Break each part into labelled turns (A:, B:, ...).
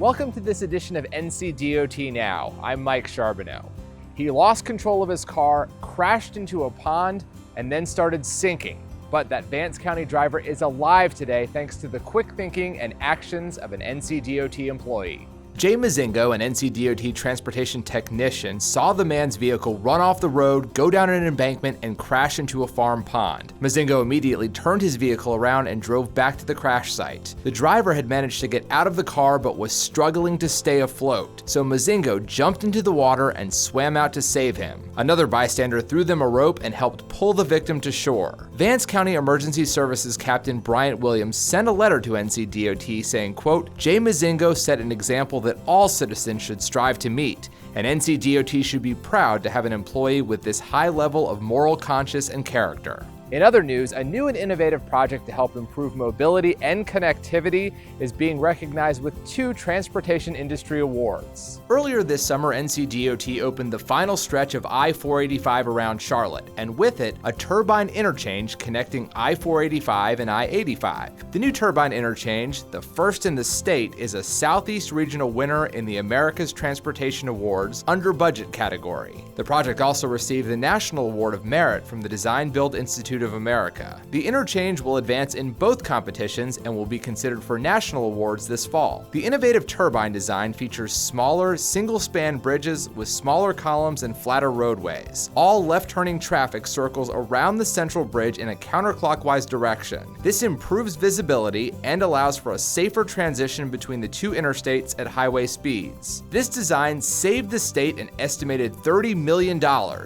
A: Welcome to this edition of NCDOT Now. I'm Mike Charbonneau. He lost control of his car, crashed into a pond, and then started sinking. But that Vance County driver is alive today thanks to the quick thinking and actions of an NCDOT employee. Jay Mozingo, an NCDOT transportation technician, saw the man's vehicle run off the road, go down an embankment, and crash into a farm pond. Mozingo immediately turned his vehicle around and drove back to the crash site. The driver had managed to get out of the car but was struggling to stay afloat, so Mozingo jumped into the water and swam out to save him. Another bystander threw them a rope and helped pull the victim to shore. Vance County Emergency Services Captain Bryant sent a letter to NCDOT saying, quote, "Jay Mozingo set an example that all citizens should strive to meet, and NCDOT should be proud to have an employee with this high level of moral conscience and character." In other news, a new and innovative project to help improve mobility and connectivity is being recognized with 2 transportation industry awards. Earlier this summer, NCDOT opened the final stretch of I-485 around Charlotte, and with it, a Turbine Interchange connecting I-485 and I-85. The new Turbine Interchange, the first in the state, is a Southeast Regional winner in the America's Transportation Awards under budget category. The project also received the National Award of Merit from the Design Build Institute of America. The interchange will advance in both competitions and will be considered for national awards this fall. The innovative turbine design features smaller, single-span bridges with smaller columns and flatter roadways. All left-turning traffic circles around the central bridge in a counterclockwise direction. This improves visibility and allows for a safer transition between the 2 interstates at highway speeds. This design saved the state an estimated $30 million.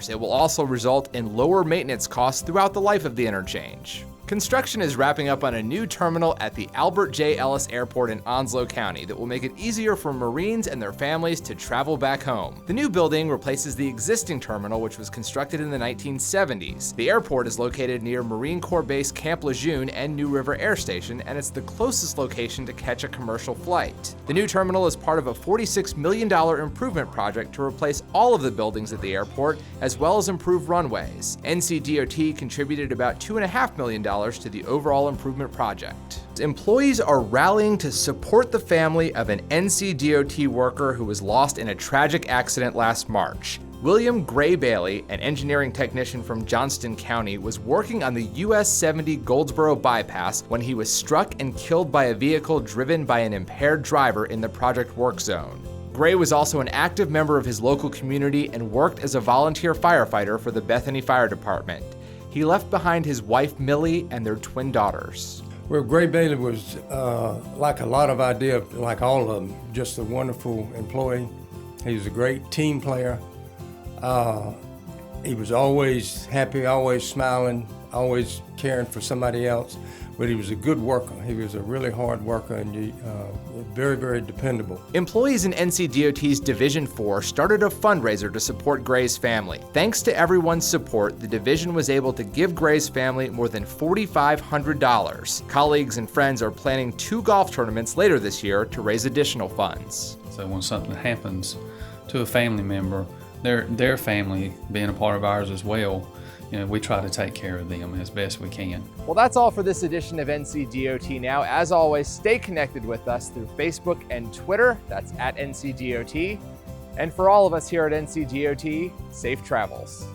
A: It will also result in lower maintenance costs throughout the life of the interchange. Construction is wrapping up on a new terminal at the Albert J. Ellis Airport in Onslow County that will make it easier for Marines and their families to travel back home. The new building replaces the existing terminal, which was constructed in the 1970s. The airport is located near Marine Corps Base Camp Lejeune and New River Air Station, and it's the closest location to catch a commercial flight. The new terminal is part of a $46 million improvement project to replace all of the buildings at the airport, as well as improve runways. NCDOT contributed about $2.5 million to the overall improvement project. Employees are rallying to support the family of an NCDOT worker who was lost in a tragic accident last March. William Gray Bailey, an engineering technician from Johnston County, was working on the US 70 Goldsboro bypass when he was struck and killed by a vehicle driven by an impaired driver in the project work zone. Gray was also an active member of his local community and worked as a volunteer firefighter for the Bethany Fire Department. He left behind his wife, Millie, and their twin daughters.
B: Well, Gray Bailey was, like a lot of ideas, like all of them, just a wonderful employee. He was a great team player. He was always happy, always smiling, always caring for somebody else, but he was a good worker. He was a really hard worker and very, very dependable.
A: Employees in NCDOT's Division 4 started a fundraiser to support Gray's family. Thanks to everyone's support, the division was able to give Gray's family more than $4,500. Colleagues and friends are planning 2 golf tournaments later this year to raise additional funds.
C: So when something happens to a family member, their family being a part of ours as well, we try to take care of them as best we can.
A: Well, that's all for this edition of NCDOT Now. As always, stay connected with us through Facebook and Twitter. That's at NCDOT. And for all of us here at NCDOT, safe travels.